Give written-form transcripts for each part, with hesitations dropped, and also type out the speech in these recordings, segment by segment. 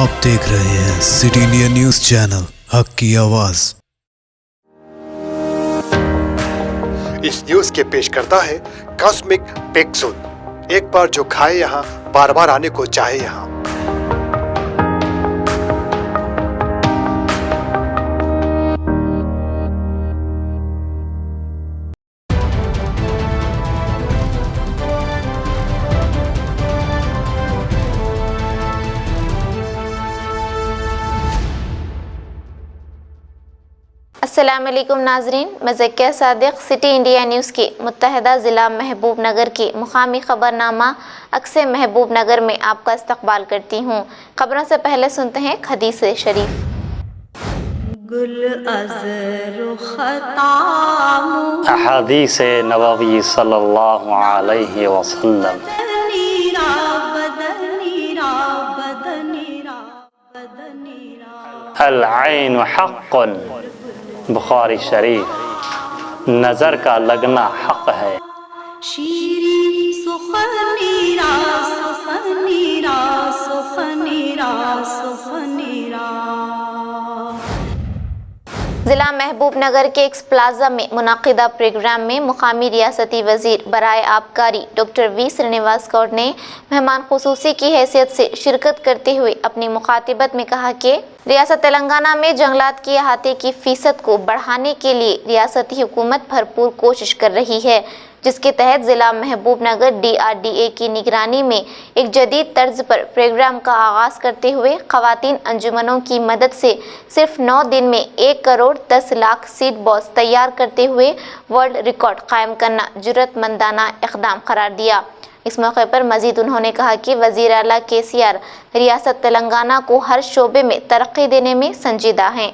आप देख रहे हैं सिटी इंडिया न्यूज चैनल, हक की आवाज। इस न्यूज के पेश करता है कॉस्मिक पेक्सुल। एक बार जो खाए यहाँ, बार बार आने को चाहे यहाँ। अस्सलामुअलैकुम नाजरीन, मैं Zakia Sadiq city India news के मुत्तहदा ज़िला महबूब नगर के मुकामी ख़बरनामा अक्से महबूब नगर में आपका इस्तकबाल करती हूँ। खबरों से पहले सुनते हैं हदीस शरीफ। अहादीस नबवी सल्लल्लाहु अलैहि वसल्लम। अल ऐन हक़्क़ुन, बुखारी शरीफ। नज़र का लगना हक है। ज़िला महबूब नगर के एक्स प्लाजा में मुनाकिदा प्रोग्राम में मुकामी रियासती वज़ीर बराए आबकारी डॉक्टर वी श्रीनिवास गौड़ ने मेहमान खुसूसी की हैसियत से शिरकत करते हुए अपनी मुखातिबत में कहा कि रियासत तेलंगाना में जंगलात की अहाते की फ़ीसद को बढ़ाने के लिए रियासती हुकूमत भरपूर कोशिश कर रही है, जिसके तहत ज़िला महबूब नगर DRDA की निगरानी में एक जदीद तर्ज पर प्रोग्राम का आगाज़ करते हुए ख़वातीन अंजुमनों की मदद से सिर्फ 9 दिन में 1 करोड़ 10 लाख सीड बॉस तैयार करते हुए वर्ल्ड रिकॉर्ड कायम करना जुर्रतमंदाना इक़दाम करार दिया। इस मौके पर मजीद उन्होंने कहा कि वज़ीर आला KCR रियासत तेलंगाना को हर शोबे में तरक्की देने में संजीदा हैं।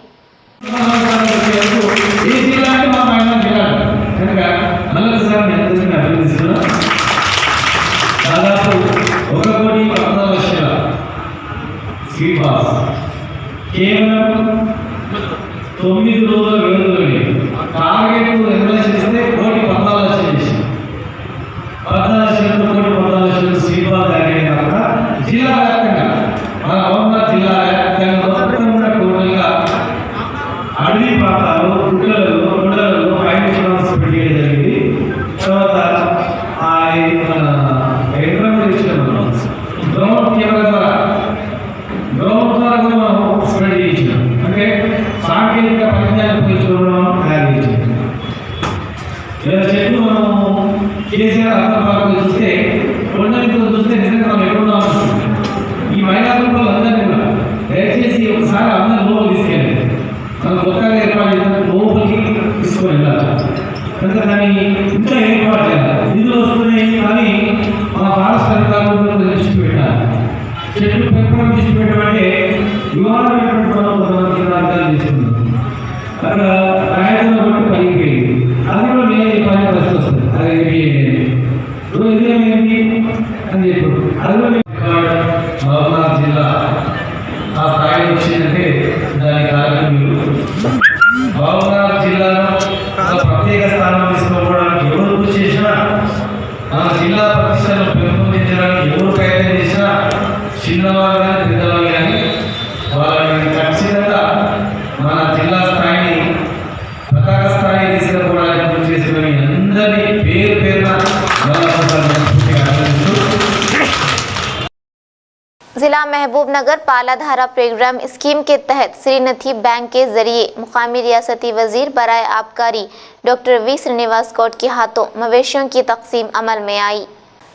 ज़िला महबूब नगर पालाधारा प्रोग्राम स्कीम के तहत श्रीनिधि बैंक के जरिए मुकामी रियासती वज़ीर बराए आबकारी डॉक्टर वी श्रीनिवास गौड़ के हाथों मवेशियों की तकसीम अमल में आई।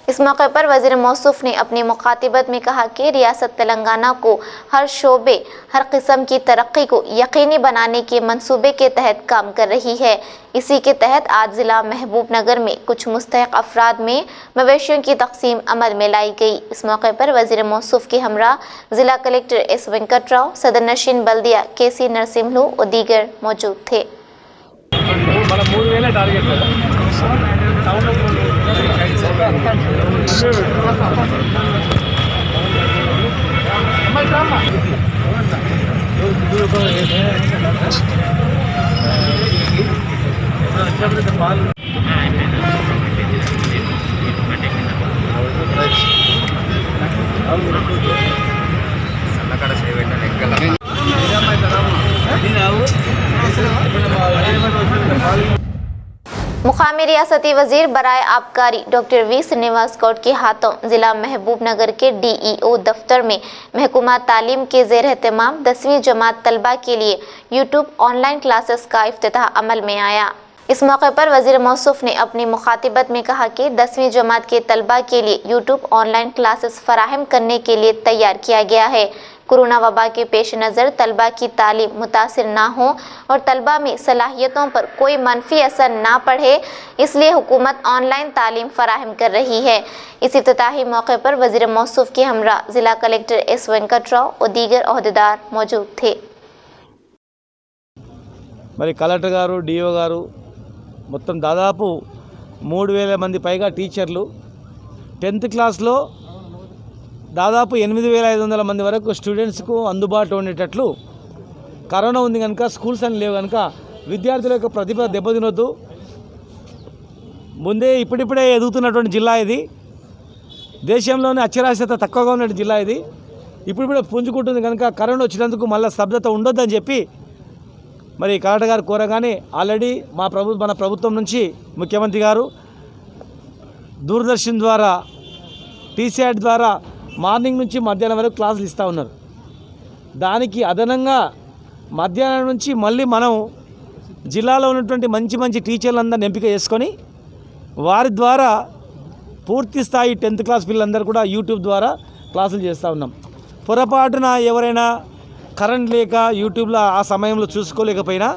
इस मौके पर वज़ीर मौसूफ ने अपनी मुखातिबत में कहा कि रियासत तेलंगाना को हर शोबे हर किस्म की तरक्की को यकीनी बनाने के मंसूबे के तहत काम कर रही है। इसी के तहत आज ज़िला महबूब नगर में कुछ मुस्तहिक अफराद में मवेशियों की तकसीम अमल में लाई गई। इस मौके पर वज़ीर मौसूफ के हमरा ज़िला कलेक्टर S वेंकट राव, सदर नशीन बल्दिया KC नरसिम्हलू और दीगर मौजूद थे। సన్నకడ సేవ मुकामी रियासती वजीर बराए आबकारी डॉक्टर वी श्रीनिवास गौड़ के हाथों जिला महबूब नगर के DEO दफ्तर में महकमा तालीम के ज़ेर एहतमाम 10वीं जमात तलबा के लिए यूट्यूब ऑनलाइन क्लासेस का इफ्तिताह अमल में आया। इस मौके पर वजीर मौसूफ ने अपनी मुखातिबत में कहा कि 10वीं जमात के तलबा के लिए यूट्यूब ऑनलाइन क्लासेस फराहम करने के लिए तैयार किया गया है। कोरोना वबा के पेश नज़र तलबा की तालीम मुतासिर ना हो और तलबा में सलाहियतों पर कोई मनफी असर ना पड़े, इसलिए हुकूमत ऑनलाइन तालीम फराहम कर रही है। इस इफ्तिताही मौके पर वजीर मौसूफ के हमरा ज़िला कलेक्टर S वेंकटराव और दीगर अहदेदार मौजूद थे। మరి కలెక్టర్ గారు డిఓ గారు మొత్తం దాదాపు 3000 మంది పైగా టీచర్లు 10th క్లాస్లో దాదాపు 8500 మంది వరకు స్టూడెంట్స్కు అందుబాటులో ఉండేటట్లు కరోనా ఉంది కనుక స్కూల్స్ అని లేవు కనుక విద్యార్థుల యొక్క ప్రతిభ దెబ్బతినొద్దు. ముందే ఇప్పుడిప్పుడే ఎదుగుతున్నటువంటి జిల్లా ఇది, దేశంలోనే అక్షరాస్యత తక్కువగా ఉన్న జిల్లా ఇది, ఇప్పుడిప్పుడే పుంజుకుంటుంది కనుక కరోనా వచ్చినందుకు మళ్ళీ స్తబ్దత ఉండొద్దని చెప్పి మరి కలెక్టర్ గారు కోరగానే ఆల్రెడీ మన ప్రభుత్వం నుంచి ముఖ్యమంత్రి గారు దూరదర్శన్ ద్వారా టీసీఆర్ ద్వారా మార్నింగ్ నుంచి మధ్యాహ్నం వరకు క్లాసులు ఇస్తూ ఉన్నారు. దానికి అదనంగా మధ్యాహ్నం నుంచి మళ్ళీ మనం జిల్లాలో ఉన్నటువంటి మంచి మంచి టీచర్లందరిని ఎంపిక చేసుకొని వారి ద్వారా పూర్తి స్థాయి 10th క్లాస్ పిల్లలందరూ కూడా యూట్యూబ్ ద్వారా క్లాసులు చేస్తూ ఉన్నాం. పొరపాటున ఎవరైనా కరెంట్ లేక యూట్యూబ్లో ఆ సమయంలో చూసుకోలేకపోయినా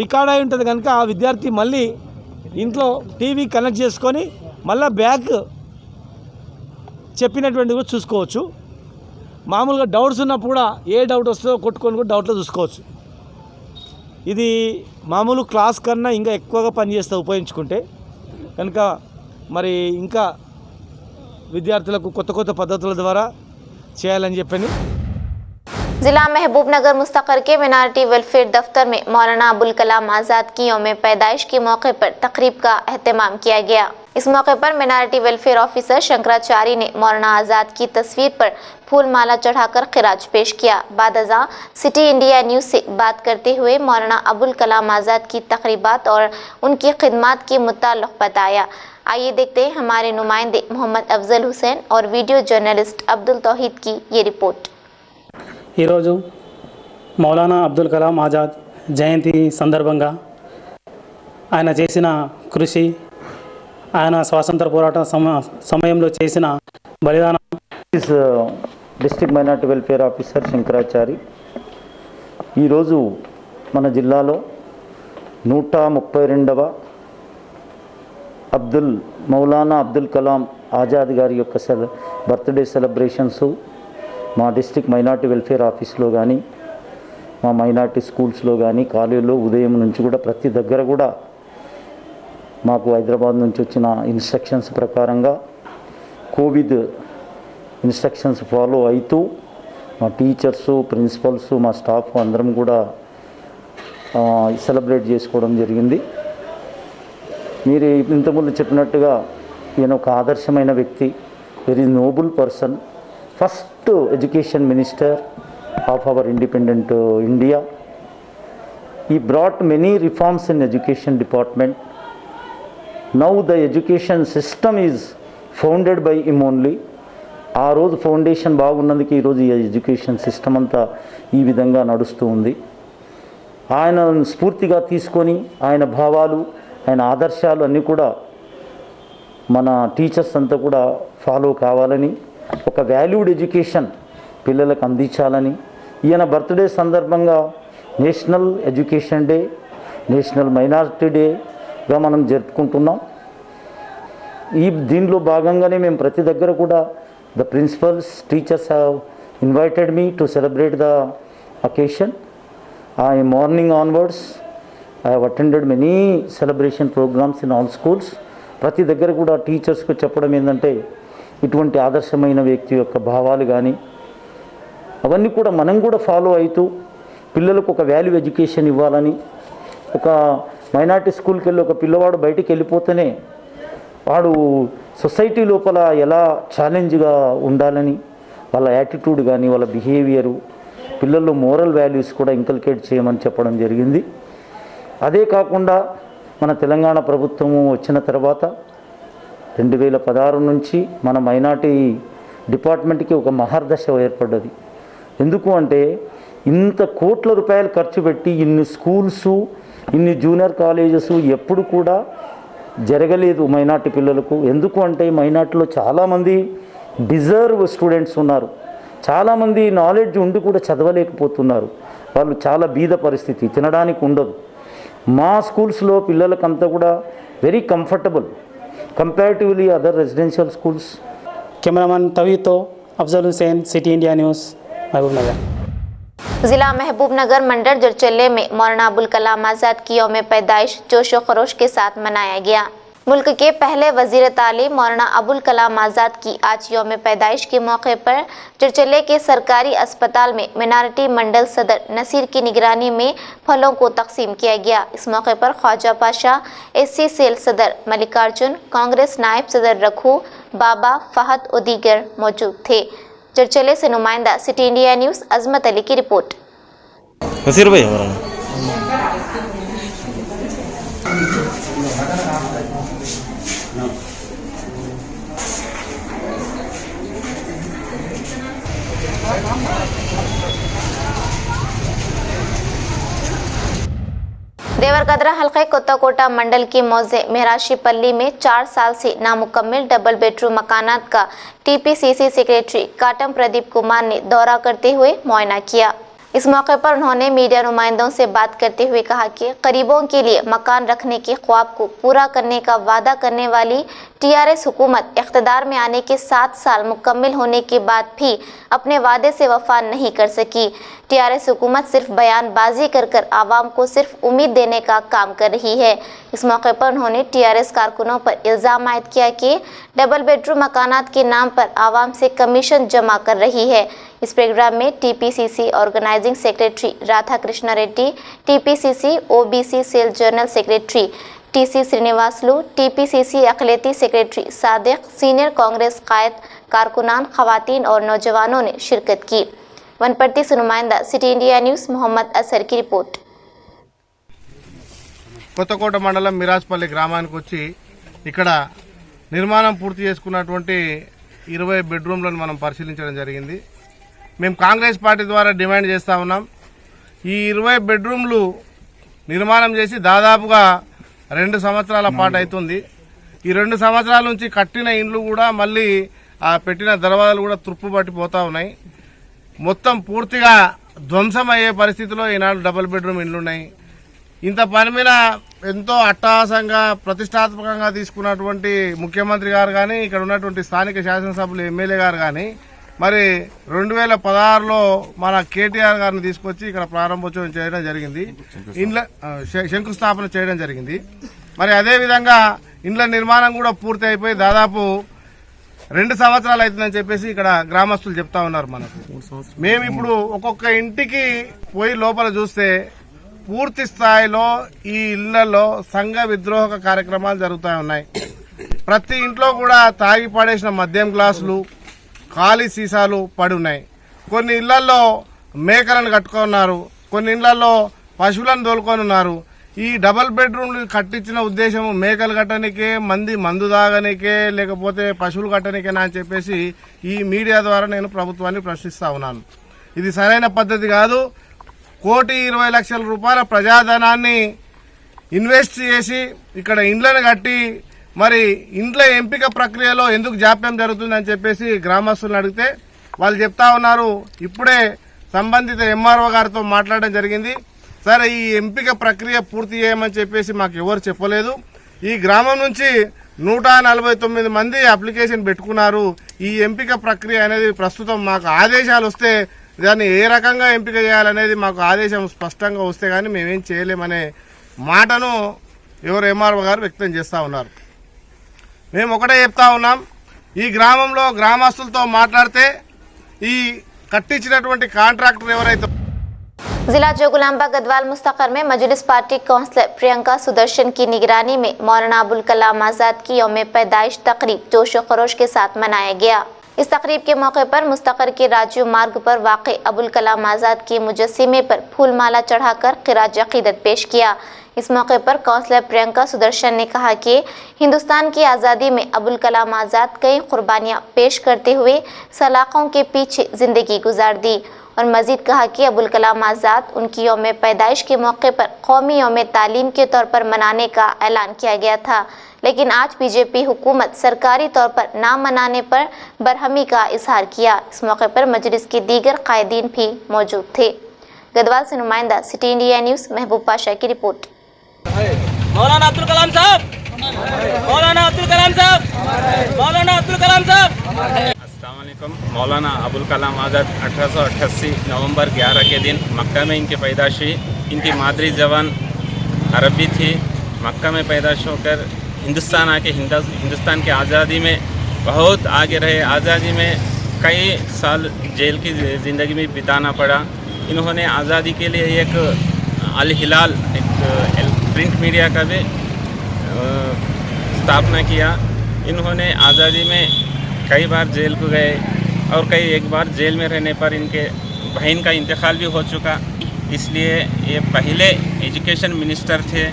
రికార్డ్ అయి ఉంటుంది కనుక ఆ విద్యార్థి మళ్ళీ ఇంట్లో టీవీ కనెక్ట్ చేసుకొని మళ్ళీ బ్యాక్ చెప్పినటువంటి కూడా చూసుకోవచ్చు. మామూలుగా డౌట్స్ ఉన్నప్పుడు కూడా ఏ డౌట్ వస్తుందో కొట్టుకొని కూడా డౌట్లో చూసుకోవచ్చు. ఇది మామూలు క్లాస్ కన్నా ఇంకా ఎక్కువగా పనిచేస్తే ఉపయోగించుకుంటే కనుక మరి ఇంకా విద్యార్థులకు కొత్త కొత్త పద్ధతుల ద్వారా చేయాలని చెప్పని जिला महबूब नगर मुस्तकर के मिनारिटी वेलफेयर दफ्तर में मौलाना अबुल कलाम आज़ाद की यौम पैदाइश के मौके पर तकरीब का एहतमाम किया गया। इस मौके पर मिनारिटी वेलफेयर ऑफिसर शंकराचार्य ने मौलाना आज़ाद की तस्वीर पर फूल माला चढ़ाकर खिराज पेश किया। बादअज़ां सिटी इंडिया न्यूज़ से बात करते हुए मौलाना अबुल कलाम आज़ाद की तकरीबात और उनकी खिदमात के मुताल्लिक़ बताया। आइए देखते हैं हमारे नुमाइंदे मोहम्मद अफजल हुसैन और वीडियो जर्नलिस्ट अब्दुल तौहीद की ये रिपोर्ट। ఈరోజు మౌలానా అబ్దుల్ కలాం ఆజాద్ జయంతి సందర్భంగా ఆయన చేసిన కృషి, ఆయన స్వాతంత్ర పోరాట సమయంలో చేసిన బలిదానం. District minority welfare officer Shankarachari ఈరోజు మన జిల్లాలో 132వ మౌలానా అబ్దుల్ కలాం ఆజాద్ గారి యొక్క బర్త్డే సెలబ్రేషన్స్ మా డిస్ట్రిక్ట్ మైనారిటీ వెల్ఫేర్ ఆఫీస్లో కానీ మా మైనారిటీ స్కూల్స్లో కానీ కాలేజీలో ఉదయం నుంచి కూడా ప్రతి దగ్గర కూడా మాకు హైదరాబాద్ నుంచి వచ్చిన ఇన్స్ట్రక్షన్స్ ప్రకారంగా కోవిడ్ ఇన్స్ట్రక్షన్స్ ఫాలో అవుతూ మా టీచర్సు, ప్రిన్సిపల్స్, మా స్టాఫ్ అందరం కూడా సెలబ్రేట్ చేసుకోవడం జరిగింది. మీరు ఇంతకుముందు చెప్పినట్టుగా ఈయన ఒక ఆదర్శమైన వ్యక్తి, very Nobel person, first education minister of our independent India. He brought many reforms in education department. Now the education system is founded by him only. ఆ రోజు ఫౌండేషన్ బాగున్నందుకు ఈరోజు ఈ ఎడ్యుకేషన్ సిస్టమ్ అంతా ఈ విధంగా నడుస్తూ ఉంది. ఆయన స్ఫూర్తిగా తీసుకొని ఆయన భావాలు, ఆయన ఆదర్శాలు అన్నీ కూడా మన టీచర్స్ అంతా కూడా ఫాలో కావాలని, ఒక వాల్యూడ్ ఎడ్యుకేషన్ పిల్లలకు అందించాలని ఈయన బర్త్డే సందర్భంగా national education day, national minority డేగా మనం జరుపుకుంటున్నాం. దీనిలో భాగంగానే మేము ప్రతి దగ్గర కూడా the principals, teachers have invited me to celebrate the occasion. Morning onwards I have attended many celebration programmes in all schools. ప్రతి దగ్గర కూడా టీచర్స్కు చెప్పడం ఏంటంటే ఇటువంటి ఆదర్శమైన వ్యక్తి యొక్క భావాలు కానీ అవన్నీ కూడా మనం కూడా ఫాలో అవుతూ పిల్లలకు ఒక వాల్యూ ఎడ్యుకేషన్ ఇవ్వాలని, ఒక మైనారిటీ స్కూల్కి వెళ్ళి ఒక పిల్లవాడు బయటికి వెళ్ళిపోతేనే వాడు సొసైటీ లోపల ఎలా ఛాలెంజ్గా ఉండాలని వాళ్ళ యాటిట్యూడ్ కానీ వాళ్ళ బిహేవియరు, పిల్లల్లో మోరల్ వాల్యూస్ కూడా ఇంకల్కేట్ చేయమని చెప్పడం జరిగింది. అదే కాకుండా మన తెలంగాణ ప్రభుత్వము వచ్చిన తర్వాత 2016 నుంచి మన మైనార్టీ డిపార్ట్మెంట్కి ఒక మహర్దశ ఏర్పడ్డది. ఎందుకు అంటే ఇంత కోట్ల రూపాయలు ఖర్చు పెట్టి ఇన్ని స్కూల్సు, ఇన్ని జూనియర్ కాలేజెస్ ఎప్పుడు కూడా జరగలేదు మైనార్టీ పిల్లలకు. ఎందుకు అంటే మైనార్టీలో చాలామంది డిజర్వ్ స్టూడెంట్స్ ఉన్నారు, చాలామంది నాలెడ్జ్ ఉండి కూడా చదవలేకపోతున్నారు. వాళ్ళు చాలా బీద పరిస్థితి, తినడానికి ఉండదు. మా స్కూల్స్లో పిల్లలకంతా కూడా very comfortable comparatively other residential schools. Cameraman తవీతో Afzal Hussain, city India news, Mahbubnagar. जिला महबूबनगर मंडल जरचल्ले में मौलाना अबुल कलाम आज़ाद की यौम पैदाइश जोशो खरोश के साथ मनाया गया। मुल्क के पहले वजीर तालीम मौलाना अबुल कलाम आज़ाद की आज यौम पैदाइश के मौके पर जरचल्ले के सरकारी अस्पताल में मिनारिटी मंडल सदर नसीर की निगरानी में फलों को तकसीम किया गया। इस मौके पर ख्वाजा पाशा, एससी सेल सदर मल्लिकार्जुन, कांग्रेस नायब सदर रखू, बाबा, फहद और दीगर मौजूद थे। जरचल्ले से नुमाइंदा सिटी इंडिया न्यूज़ अजमत अली की रिपोर्ट। नसीर भाई हमारा देवरकद्रा हल्के कोत्ताकोटा मंडल की मौजे मेहराशीपल्ली में 4 साल से नामुकम्मल डबल बेडरूम मकानात का टीपीसीसी सेक्रेटरी काटम प्रदीप कुमार ने दौरा करते हुए मुआयना किया। इस मौके पर उन्होंने मीडिया नुमाइंदों से बात करते हुए कहा कि गरीबों के लिए मकान रखने के ख्वाब को पूरा करने का वादा करने वाली टीआरएस हुकूमत इख्तिदार में आने के 7 साल मुकम्मल होने के बाद भी अपने वादे से वफा नहीं कर सकी। टीआरएस हुकूमत सिर्फ बयानबाजी कर कर आवाम को सिर्फ उम्मीद देने का काम कर रही है। इस मौके पर उन्होंने टीआरएस कारकुनों पर इल्ज़ाम आयद किया कि डबल बेडरूम मकानात के नाम पर आवाम से कमीशन जमा कर रही है। इस प्रोग्राम में TPCC organizing secretary Radha Krishna Reddy, TPCC OBC cell general secretary TC Srinivasulu, TPCC अक़लियती सेक्रेटरी सादिक, सीनियर कांग्रेस कायद, कारकुनान, खवातीन और नौजवानों ने शिरकत की। वनपर्ती से नुमाइंदा सिटी इंडिया न्यूज़ मोहम्मद असर की रिपोर्ट। కొత్తకోట మండలం మిరాజ్పల్లి గ్రామానికి వచ్చి ఇక్కడ నిర్మాణం పూర్తి చేసుకున్నటువంటి 20 బెడ్రూమ్లను మనం పరిశీలించడం జరిగింది. మేము కాంగ్రెస్ పార్టీ ద్వారా డిమాండ్ చేస్తా ఉన్నాం. ఈ 20 బెడ్రూమ్లు నిర్మాణం చేసి దాదాపుగా 2 సంవత్సరాల పాటు అవుతుంది. ఈ 2 సంవత్సరాల నుంచి కట్టిన ఇండ్లు కూడా మళ్ళీ ఆ పెట్టిన దర్వాజాలు కూడా తుప్పు పట్టిపోతా ఉన్నాయి. మొత్తం పూర్తిగా ధ్వంసం అయ్యే పరిస్థితిలో ఈనాడు డబుల్ బెడ్రూమ్ ఇండ్లు ఉన్నాయి. ఇంత పని మీద ఎంతో అట్టహాసంగా ప్రతిష్టాత్మకంగా తీసుకున్నటువంటి ముఖ్యమంత్రి గారు కానీ, ఇక్కడ ఉన్నటువంటి స్థానిక శాసనసభ్యులు ఎమ్మెల్యే గారు కానీ, మరి 2016లో మన కేటీఆర్ గారిని తీసుకొచ్చి ఇక్కడ ప్రారంభోత్సవం చేయడం జరిగింది, ఇండ్ల శంకుస్థాపన చేయడం జరిగింది. మరి అదేవిధంగా ఇండ్ల నిర్మాణం కూడా పూర్తి అయిపోయి దాదాపు 2 సంవత్సరాలు అవుతుందని చెప్పేసి ఇక్కడ గ్రామస్తులు చెప్తా ఉన్నారు మనకు. మేము ఇప్పుడు ఒక్కొక్క ఇంటికి పోయి లోపల చూస్తే పూర్తి స్థాయిలో ఈ ఇళ్లలో సంఘ విద్రోహక కార్యక్రమాలు జరుగుతూ ఉన్నాయి. ప్రతి ఇంట్లో కూడా తాగి పడేసిన మద్యం గ్లాసులు, ఖాళీ సీసాలు పడి ఉన్నాయి. కొన్ని ఇళ్లలో మేకలను కట్టుకున్నారు, కొన్ని ఇళ్లలో పశువులను తోలుకొని ఉన్నారు. ఈ డబుల్ బెడ్రూమ్లు కట్టించిన ఉద్దేశం మేకలు కట్టనికే, మందు తాగనికే, లేకపోతే పశువులు కట్టనికేనా అని చెప్పేసి ఈ మీడియా ద్వారా నేను ప్రభుత్వాన్ని ప్రశ్నిస్తా ఉన్నాను. ఇది సరైన పద్ధతి కాదు. 1,20,00,000 రూపాయల ప్రజాధనాన్ని ఇన్వెస్ట్ చేసి ఇక్కడ ఇండ్లను కట్టి మరి ఇండ్ల ఎంపిక ప్రక్రియలో ఎందుకు జాప్యం జరుగుతుందని చెప్పేసి గ్రామస్తులను అడిగితే వాళ్ళు చెప్తా ఉన్నారు, ఇప్పుడే సంబంధిత ఎంఆర్ఓ గారితో మాట్లాడడం జరిగింది. సరే, ఈ ఎంపిక ప్రక్రియ పూర్తి చేయమని చెప్పేసి మాకు ఎవరు చెప్పలేదు. ఈ గ్రామం నుంచి 149 మంది అప్లికేషన్ పెట్టుకున్నారు. ఈ ఎంపిక ప్రక్రియ అనేది ప్రస్తుతం మాకు ఆదేశాలు వస్తే దాన్ని ఏ రకంగా ఎంపిక చేయాలనేది మాకు ఆదేశం స్పష్టంగా వస్తే కానీ మేమేం చేయలేమనే మాటను ఎవరు ఎంఆర్ఓ గారు వ్యక్తం చేస్తూ ఉన్నారు. మేము ఒకటే చెప్తా ఉన్నాం, ఈ గ్రామంలో గ్రామస్తులతో మాట్లాడితే ఈ కట్టించినటువంటి కాంట్రాక్టర్ ఎవరైతే जिला जोगुलांबा गढ़वाल मुस्तकर में मजलिस पार्टी काउंसलर प्रियंका सुदर्शन की निगरानी में मौलाना अबुल कलाम आज़ाद की यौम पैदाइश तकरीब जोशो खरोश के साथ मनाया गया। इस तकरीब के मौके पर मुस्तकर के राजीव मार्ग पर वाक़ अबुल कलाम आज़ाद के मुजस्सिमे पर फूल माला चढ़ाकर क़िरात अक़ीदत पेश किया। इस मौके पर काउंसलर प्रियंका सुदर्शन ने कहा कि हिंदुस्तान की आज़ादी में अबुल कलाम आज़ाद कई कुर्बानियाँ पेश करते हुए सलाखों के पीछे ज़िंदगी गुजार दी और मज़ीद कहा कि अबुल कलाम आज़ाद उनकी यौम पैदाइश के मौके पर कौमी यौम तालीम के तौर पर मनाने का ऐलान किया गया था, लेकिन आज बीजेपी हुकूमत सरकारी तौर पर ना मनाने पर बरहमी का इजहार किया। इस मौके पर मजलिस के दीगर कायदीन भी मौजूद थे। गदवाल से नुमाइंदा सिटी इंडिया न्यूज़ महबूब पाशा की रिपोर्ट। मौलाना अब्दुल कलाम साहब, मौलाना अब्दुल कलाम साहब, मौलाना अब्दुल कलाम साहब। अस्सलाम वालेकुम। मौलाना अबुल कलाम आज़ाद 1888 नवंबर 11 के दिन मक्का में इनकी पैदाइश हुई। इनकी मादरी ज़बान अरबी थी। मक्का में पैदाइश होकर हिंदुस्तान आके हिंदुस्तान की आज़ादी में बहुत आगे रहे। आज़ादी में कई साल जेल की ज़िंदगी में बिताना पड़ा। इन्होंने आज़ादी के लिए एक अल हिलाल एक प्रिंट मीडिया का भी स्थापना किया। इन्होंने आज़ादी में कई बार जेल को गए और एक बार जेल में रहने पर इनके बहन का इंतकाल भी हो चुका। इसलिए ये पहले एजुकेशन मिनिस्टर थे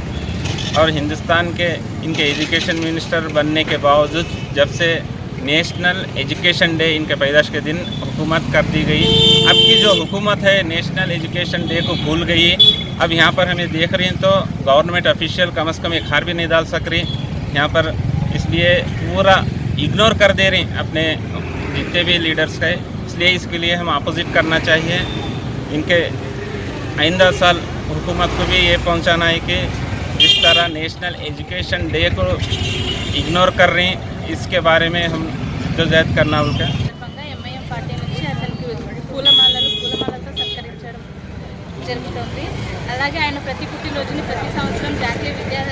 और हिंदुस्तान के इनके एजुकेशन मिनिस्टर बनने के बावजूद जब से नेशनल एजुकेशन डे इनके पैदाइश के दिन हुकूमत कर दी गई, अब की जो हुकूमत है नेशनल एजुकेशन डे को भूल गई। अब यहाँ पर हमें देख रही हैं तो गवर्नमेंट ऑफिशियल कम से कम एक हार भी नहीं डाल सक रही यहाँ पर, इसलिए पूरा इग्नोर कर दे रहे हैं अपने जितने भी लीडर्स का। इसलिए इसके लिए हम अपोजिट करना चाहिए। इनके आइंदा साल हुकूमत को भी ये पहुंचाना है कि जिस तरह नेशनल एजुकेशन डे को इग्नोर कर रहे हैं इसके बारे में हम जद्दोजहद करना उनका। ఎంఐఎం పార్టీ నుంచి అతనికి పూలమాలతో సత్కరించడం జరుగుతుంది। అలాగే ఆయన ప్రతి పుట్టినరోజుని ప్రతి సంవత్సరం జాతీయ విద్యా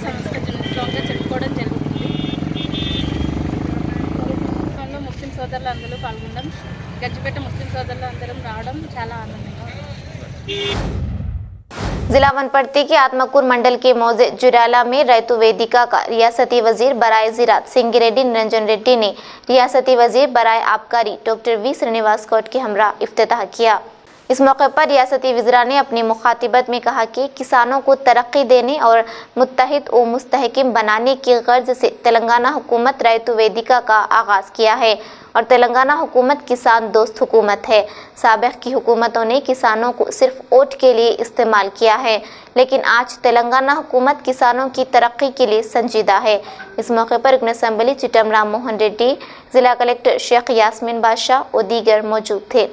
సంస్థ దినోత్సవంగా జరుపుకోవడం జరుగుతుంది। ముస్లిం సోదరులు అందరూ పాల్గొనడం, గజ్జిపేట ముస్లిం సోదరులు అందరం రావడం చాలా ఆనందంగా ఉంది। जिला वनपट्टी के आत्मकूर मंडल के मौजे जुराला में रैतु वेदिका का रियासती वजीर बराए ज़राअत सिंगिरेड्डी निरंजन रेड्डी ने रियासती वजीर बराए आबकारी डॉक्टर वी श्रीनिवास गौड के हमरा इफ्तिताह किया। इस मौके पर रियासती वज़ीरा ने अपनी मुखातिबत में कहा कि किसानों को तरक्की देने और मुत्तहिद व मुस्तहकिम बनाने की गर्ज से तेलंगाना हुकूमत रैतु वेदिका का आगाज़ किया है और तेलंगाना हुकूमत किसान दोस्त हुकूमत है। साबिक़ की हुकूमतों ने किसानों को सिर्फ वोट के लिए इस्तेमाल किया है, लेकिन आज तेलंगाना हुकूमत किसानों की तरक्की के लिए संजीदा है। इस मौके पर रुकन असम्बली चिटमराम मोहन रेड्डी, ज़िला कलेक्टर शेख यास्मीन बादशाह और दीगर मौजूद थे।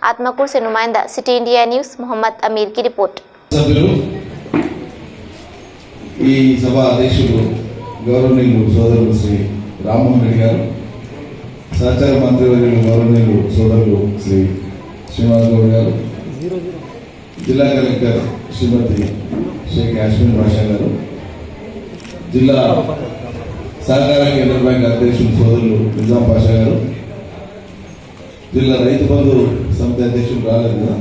आत्मकूर से नुमाइंदा सिटी इंडिया न्यूज़ मोहम्मद अमीर की रिपोर्ट। ఈ సభ అధ్యక్షులు గౌరవనీయులు సోదరులు శ్రీ రామ్మోహన్ రెడ్డి గారు, సహచార మంత్రివర్యులు గౌరవనీయులు సోదరులు శ్రీ శ్రీనివాస్ గౌడ్ గారు, జిల్లా కలెక్టర్ శ్రీమతి షేక్ యాస్మిన్ బాషా గారు, జిల్లా సహకార కేంద్ర బ్యాంక్ అధ్యక్షులు సోదరులు నిజాం పాషా గారు, జిల్లా రైతు బంధు సమితి అధ్యక్షులు రాలేదు కదా,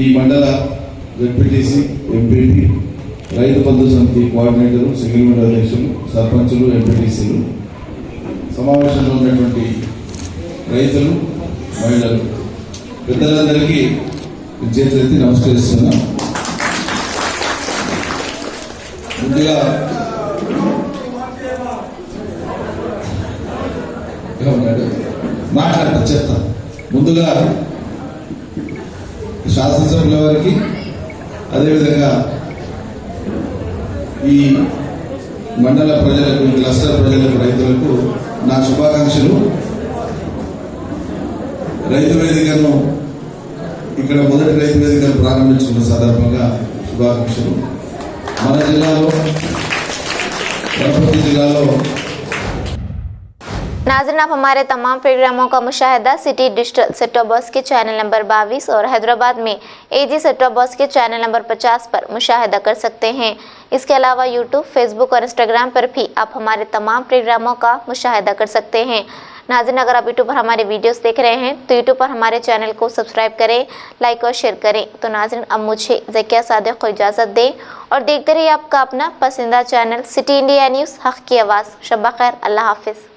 ఈ మండల జెడ్పీటీసీ, ఎంపీపీ, రైతు బంధు సమితి కోఆర్డినేటరు, సింగిల్ విండో అధ్యక్షులు, సర్పంచులు, ఎంపీటీసీలు, సమావేశంలో ఉన్నటువంటి రైతులు, మహిళలు, పెద్దలందరికీ చేతులెత్తి నమస్కరిస్తున్నాం. ముందుగా మాట్లాడతా చెప్తా. ముందుగా శాసనసభ్యుల వారికి, అదేవిధంగా ఈ మండల ప్రజలకు, క్లస్టర్ ప్రజలకు, రైతులకు నా శుభాకాంక్షలు. రైతు వేదికను ఇక్కడ మొదటి రైతు వేదికను ప్రారంభించుకున్న సందర్భంగా శుభాకాంక్షలు. మన జిల్లాలో, వనపర్తి జిల్లాలో नाज़रीन, आप हमारे तमाम प्रोग्रामों का मुशाहिदा city digital set top box के चैनल नंबर 22 और हैदराबाद में एजी सेट टॉप बॉक्स के चैनल नंबर 50 पर मुशाहिदा कर सकते हैं। इसके अलावा यूट्यूब, फेसबुक और इंस्टाग्राम पर भी आप हमारे तमाम प्रोग्रामों का मुशाहिदा कर सकते हैं। नाज़रीन, अगर आप यूट्यूब पर हमारे वीडियोस देख रहे हैं तो यूट्यूब पर हमारे चैनल को सब्सक्राइब करें, लाइक और शेयर करें। तो नाज़रीन, अब मुझे ज़किया सादिक को इजाज़त दें और देखते रहिए आपका अपना पसंदीदा चैनल सिटी इंडिया न्यूज़, हक़ की आवाज़। शब्बा खैर, अल्लाह हाफिज़।